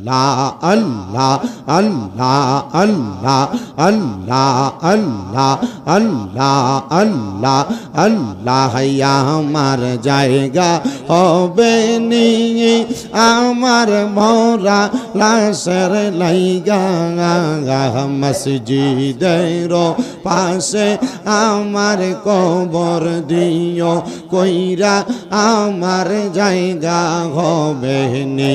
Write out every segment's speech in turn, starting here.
আল্লাহ আল্লাহ আল্লাহ আল্লাহ আল্লাহ আল্লাহ আল্লাহ আল্লাহ আল্লাহ আমার জায়গা হবে নি আমার মোরা লাশের লাইগা মসজিদের পাশে আমার কবর দিও কইরা আমার জায়গা হবে নি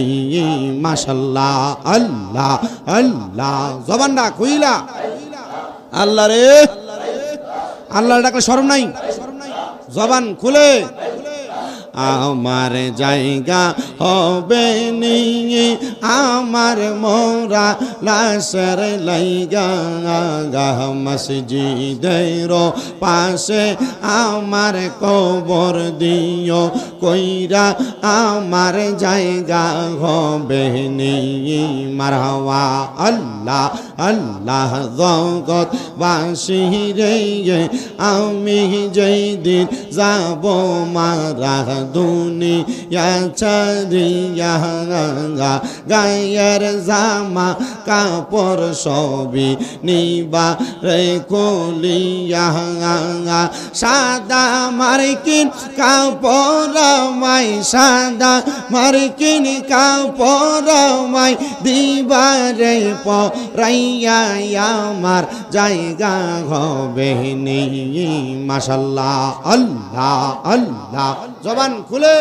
মাশাআল্লাহ আল্লাহ আল্লাহ জবানটা কইলা আল্লাহ রে আল্লাহ ডাকলে শরম নাই জবান খুলে আমার জায়গা হবে নি আমার মোরা লাশের লাইগা মসজিদের পাশে আমার কবর দিও কইরা আমার জায়গা হবে নি মারহাবা আল্লাহ আল্লাহ জগৎ বাসী রে আমি যেই দিন যাব মারা দুনিয়া ছাড়িয়া গায়ের জামা কাপড় সবই নিবা রে কলিয়া সাদা মার্কিন কাপড় মাই সাদা মার্কিন কাপড় মাই দিবা রে পরাইয়া আমার জায়গা হবে নি মাশাআল্লাহ আল্লাহ আল্লাহ জবান খুলে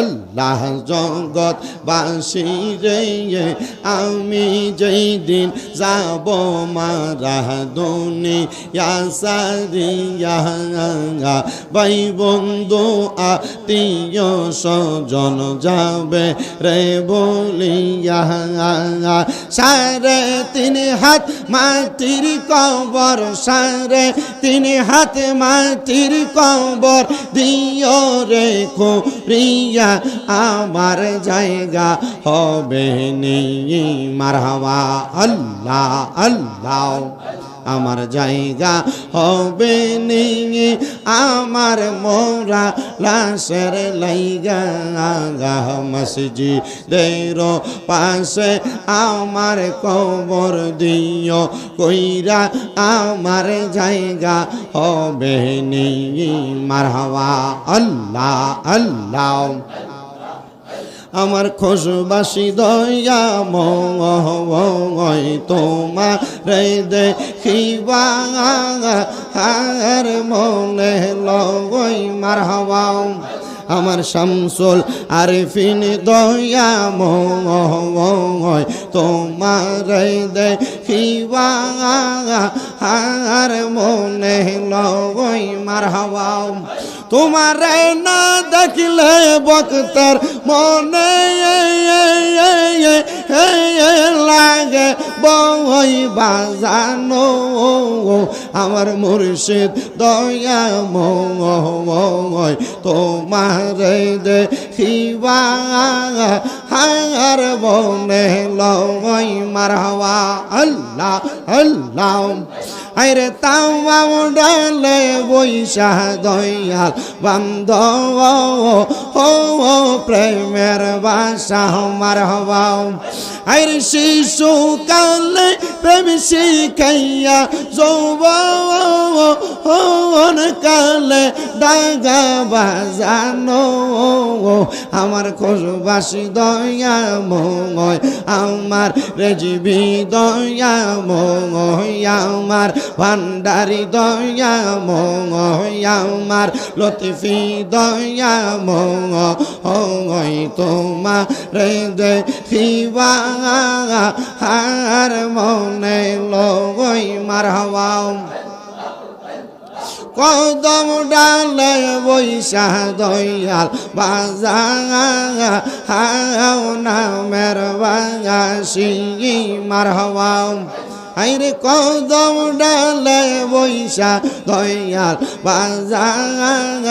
আল্লাহ জগৎ বাসী রে আমি যেই দিন যাব মারা দুনিয়া সারিয়া ভাই বন্ধু আত্মীয় স্বজন যাবে রে বলিয়া সাড়ে 3 হাত মাটির কবর সাড়ে 3 হাত মাটির কবর দিও রে খুরিয়া আমার জায়গা হবে নি মারহাবা আল্লাহ আল্লাহ আমার জায়গা হবে নি আমার মোরা লাশের লাইগা মসজিদের পাশে আমার কবর দিও কইরা আমার জায়গা হবে নি মারহাবা আল্লাহ আল্লাহ আমার খোশবাসী দয়া ময় তোমার দেখিবা আর মনে লই মারহাবা আমার শামসুল আরিফিন দয়া ময় তোমার দেখিবা আর মনে লই মারহাবা তোমার না দেখলে বক্তার মনে লাগে বই বাজানো আমার মুর্শিদ দয়া ময় তোমার দেখিবা আর মনে লই মারহাবা আল্লাহ আল্লাহ আরে তাও ডালে বৈশা দয়াল বান্ধব ও প্রেমের বাসা মারহাবা আরে শিশু কালে প্রেম শিখাইয়া যৌবন কালে দাগা বাজানো আমার খোশবাসী দয়া ময় আমার রেজিবি দয়া ময় আমার ভান্ডারি দয়া ময় আমার লতিফি দয়া ময় তোমার দেখিবা আর মনে লই মারহাবা কদম ডালে বৈশা দয়াল বাজা নামের বাসি মারহাবা আইরে কদম ডালে বৈশা দয়াল বাজান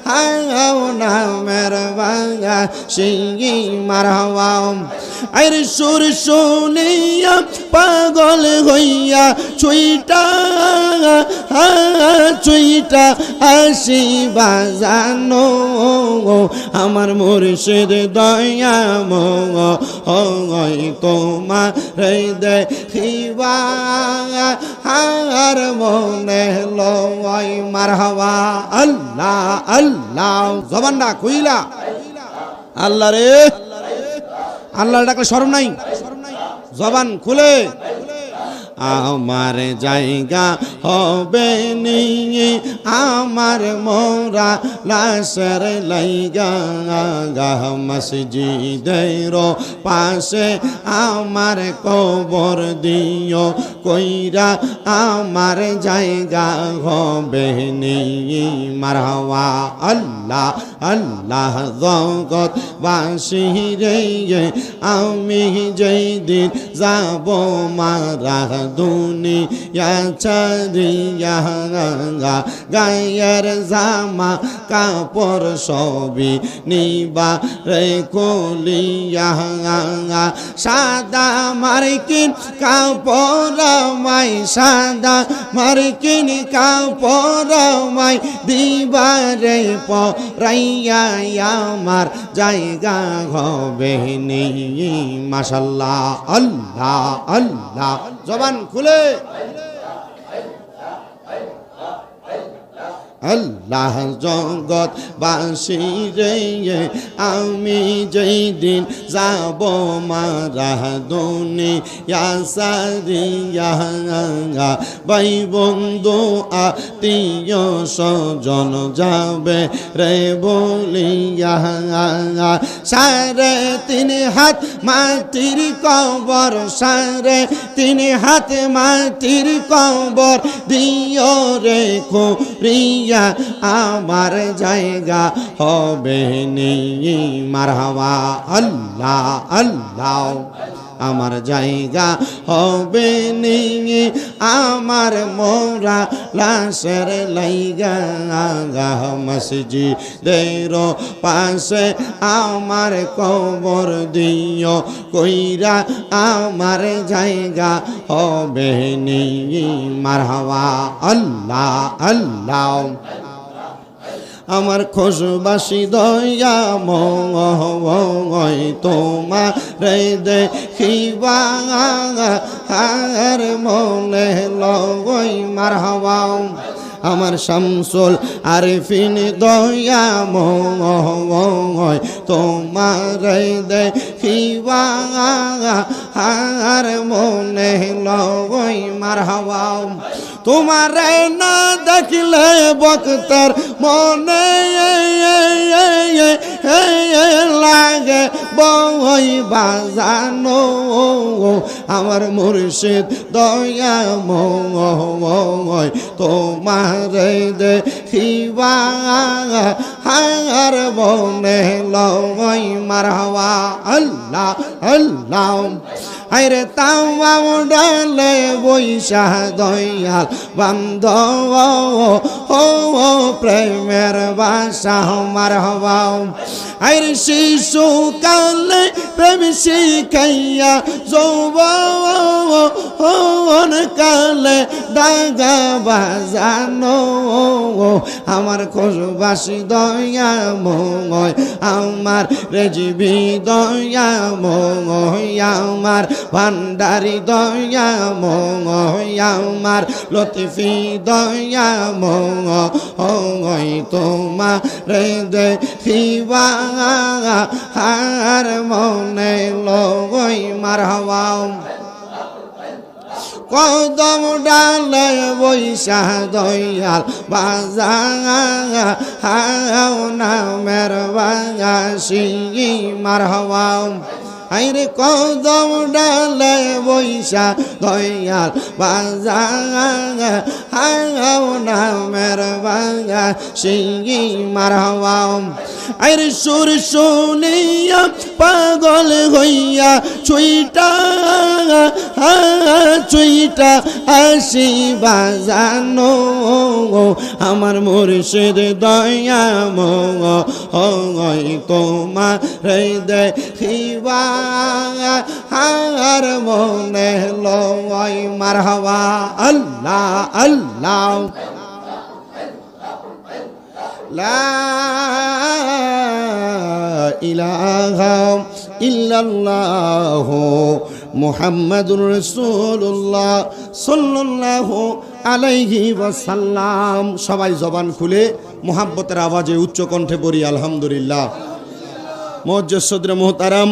হাও নামের বাগা সিঙ্গি মারহাবা আইরে সুর শুনিয়া পাগল হইয়া চুইটা আসি বাজানো আমার মুর্শিদ দয়া ময় তোমার দেখিবা হার মনে লয় মারহাবা আল্লাহ আল্লাহ জবানটা খুইলা আল্লাহ রে আল্লাহ ডাকলে শরম নাই জবান খুলে আমার জায়গা হবে নি আমার মোরা লাশের লাইগা মসজিদের পাশে আমার কবর দিও কইরা আমার জায়গা হবে নি মারহাবা আল্লাহ আল্লাহ জগৎ বাসী রে আমি যেই দিন যাব মারা দুনিয়া ছাড়িয়া গায়ের জামা কাপড় সবই নিবা রে কলিয়া সাদা মার্কিন কাপড় মাই সাদা মার্কিন কাপড় মাই দিবা রে পরাইয়া আমার জায়গা হবে নি মাশাআল্লাহ আল্লাহ আল্লাহ জবান খুলে আল্লাহ জগৎ বাসী রে আমি যেই দিন যাব মারা দুনিয়া সারিয়া ভাই বন্ধু আত্মীয় স্বজন যাবে রে বলিয়া সাড়ে 3 হাত মাটির কবর সাড়ে 3 হাত মাটির কবর দিও রে খুরিয়া আমার জায়গা হবে নি মারহাবা আল্লাহ আল্লাহ আমার জায়গা হবে নি আমার মোরা লাশের লাইগা মসজিদের পাশে আমার কবর দিও কইরা আমার জায়গা হবে নি মারহাবা আল্লাহ আল্লাহ আমার খোশবাসী দয়া ময় তোমার দেখিবা আর মনে লয় মারহাবা আমার শামসুল আরিফিন দয়া ময় তোমার দেখিবা আর মনে লয় মারহাবা তোমার না দেখলে বক্তার মনে লাগে বই বাজানো আমার মুর্শিদ দয়া ময় তোমার দেখিবা আর মনে লয় মারহাবা আল্লাহ আল্লাহ আইরে তাওয়াম ডালে বৈশা দয়াল বান্ধব ও প্রেমের বাসা মারহাবা আইরে শিশু কালে প্রেম শিখাইয়া যৌবন কালে দাগা বাজানো আমার খোশবাসী দয়া ময় আমার রেজিবি দয়া ময় আমার ভান্ডারি দয়া ময় আমার লতিফি দয়া ময় তোমার দেখিবা আর মনে লয় মারহাবা কদম ডালে বৈশা দয়াল বাজান হাও নামের বাগা সিঙ্গি মারহাবা আইরে কদম ডালে বৈশা দয়াল বাজার হাও নামের বাগা সিঙ্গি মারহাবা আইরে সুর শুনিয়া পাগল হইয়া চুইটা আসি বাজানো আমার মুর্শিদ দয়াময় তোমার দেখিবা আর মনে লয় মারহাবা আল্লাহ আল্লাহ লা ইলাহা ইল্লাল্লাহু মুহাম্মাদুর রাসূলুল্লাহ সাল্লাল্লাহু আলাইহি ওয়াসাল্লাম। সবাই জবান খুলে মুহাব্বতের আওয়াজে উচ্চ কণ্ঠে পড়ি আলহামদুলিল্লাহ। মুআজ্জাজ সদরে মুহতারাম,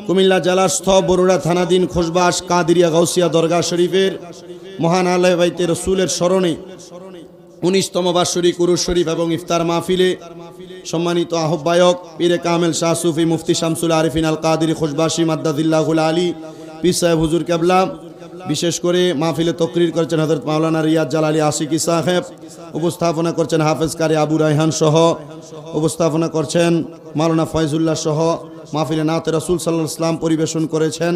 কুমিল্লা জেলাস্থ বরুড়া থানাধীন খোসবাস কাদিরিয়া গাউসিয়া দরগা শরীফের মহান আলে বাইতে রসুলের স্মরণে 19তম বাৎসরিক উরুস শরীফ এবং ইফতার মাহফিলে সম্মানিত আহ্বায়ক পীরে কামেল শাহ সুফি মুফতি শামসুল আরিফিন আল কাদিরি খোসবাসী মাদ্দাদিল্লাহুল আলী পীর সাহেব হুজুর কেবলা, বিশেষ করে মাহফিলে তকরির করছেন হযরত মাওলানা রিয়াদ জালালী আশিকি সাহেব, উপস্থাপনা করছেন হাফেজ কারি আবু রায়হান সহ, উপস্থাপনা করছেন মাওলানা ফয়জুল্লাহ সহ, মাহফিলে নাতে রাসূল সাল্লাল্লাহু আলাইহি ওয়াসাল্লাম পরিবেশন করেছেন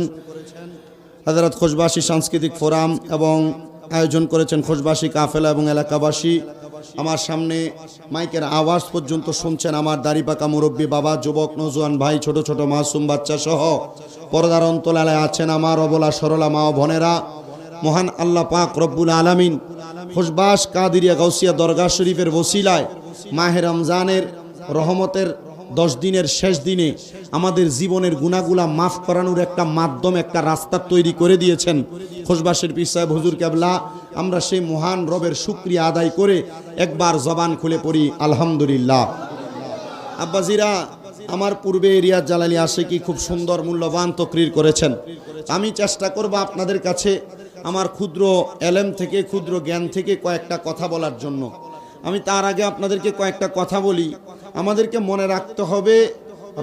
হযরত খোসবাসী সাংস্কৃতিক ফোরাম এবং আয়োজন করেছেন খোসবাসী কাফেলা এবং এলাকাবাসী। আমার সামনে মাইকের আওয়াজ পর্যন্ত শুনছেন আমার দাড়িপাকা মুরব্বী বাবা, যুবক নওজোয়ান ভাই, ছোট ছোট মাসুম বাচ্চা সহ পর্দার অন্তরালে আছেন আমার অবলা সরলা মা ও বোনেরা। মহান আল্লাহ পাক রব্বুল আলামিন খোসবাস কাদিরিয়া গাউসিয়া দরগা শরীফের ওসিলায় মাহে রমজানের রহমতের 10 দিনের শেষ দিনে আমাদের জীবনের গুনাহগুলা মাফ করানোর একটা মাধ্যম, একটা রাস্তা তৈরি করে দিয়েছেন খোসবাসের পীর সাহেব হুজুর কেবলা। আমরা সেই মহান রবের শুকরিয়া আদায় করে একবার জবান খুলে পড়ি আলহামদুলিল্লাহ। আব্বাজিরা, আমার পূর্বে রিয়াদ জালালী আশিকি খুব সুন্দর মূল্যবান তকরির করেছেন। আমি চেষ্টা করব আপনাদের কাছে আমার ক্ষুদ্র এলেম থেকে, ক্ষুদ্র জ্ঞান থেকে কয়েকটা কথা বলার জন্য। আমি তার আগে আপনাদেরকে কয়েকটা কথা বলি। আমাদেরকে মনে রাখতে হবে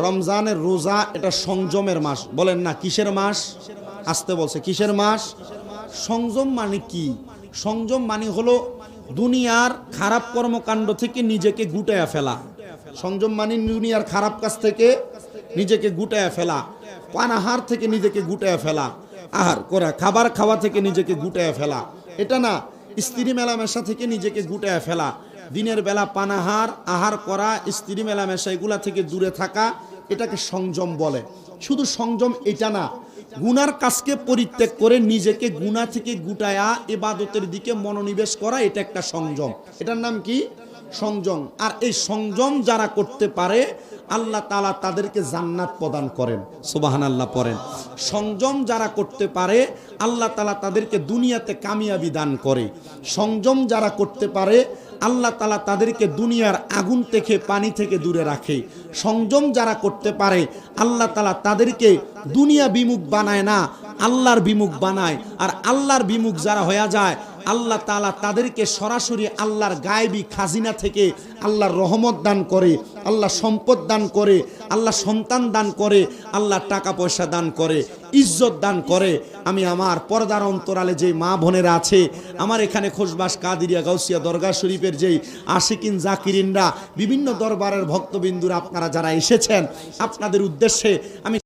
রমজানের রোজা এটা সংযমের মাস। বলেন না কিসের মাস? আসতে বলছে কিসের মাস? সংযম মানে কি? সংযম মানে হলো দুনিয়ার খারাপ কর্মকাণ্ড থেকে নিজেকে গুটায়া ফেলা। সংযম মানে দুনিয়ার খারাপ কাজ থেকে নিজেকে গুটায়া ফেলা, পানাহার থেকে নিজেকে গুটায়া ফেলা, আহার করা খাবার খাওয়া থেকে নিজেকে গুটায়া ফেলা। এটা না, স্ত্রী মেলামেশা থেকে নিজেকে গুটায়া ফেলা, দিনের বেলা পানাহার আহার করা, স্ত্রী মেলামেশা এগুলা থেকে দূরে থাকা, এটাকে সংযম বলে। শুধু সংযম এটা না, গুনার কাজকে পরিত্যাগ করে নিজেকে গুনাহ থেকে গুটায়া ইবাদতের দিকে মনোনিবেশ করা, এটা একটা সংযম। এটার নাম কি? সংযম। আর এই সংযম যারা করতে পারে আল্লাহ তাআলা তাদেরকে জান্নাত প্রদান করেন। সুবহানাল্লাহ পড়েন। সংযম যারা করতে পারে আল্লাহ তাআলা তাদেরকে দুনিয়াতে কামিয়াবি দান করে। সংযম যারা করতে পারে আল্লাহ তাআলা তাদেরকে দুনিয়ার আগুন থেকে, পানি থেকে দূরে রাখে। সংযম যারা করতে পারে আল্লাহ তাআলা তাদেরকে দুনিয়া বিমুখ বানায় না, আল্লাহর বিমুখ বানায়। আর আল্লাহর বিমুখ যারা হয়ে যায় আল্লাহ তাআলা তাদেরকে সরাসরি আল্লাহর গায়েবী খাজিনা থেকে আল্লাহর রহমত দান করে, আল্লাহ সম্পদ দান করে, আল্লাহ সন্তান দান করে, আল্লাহ টাকা পয়সা দান করে, ইজ্জত দান করে। আমি আমার পর্দার অন্তরালে যেই মা বোনেরা আছে, আমার এখানে খোসবাস কাদিরিয়া গাউসিয়া দরগা শরীফের যেই আশিকিন জাকিরিনরা, বিভিন্ন দরবারের ভক্তবিন্দুরা, আপনারা যারা এসেছেন, আপনাদের উদ্দেশ্যে আমি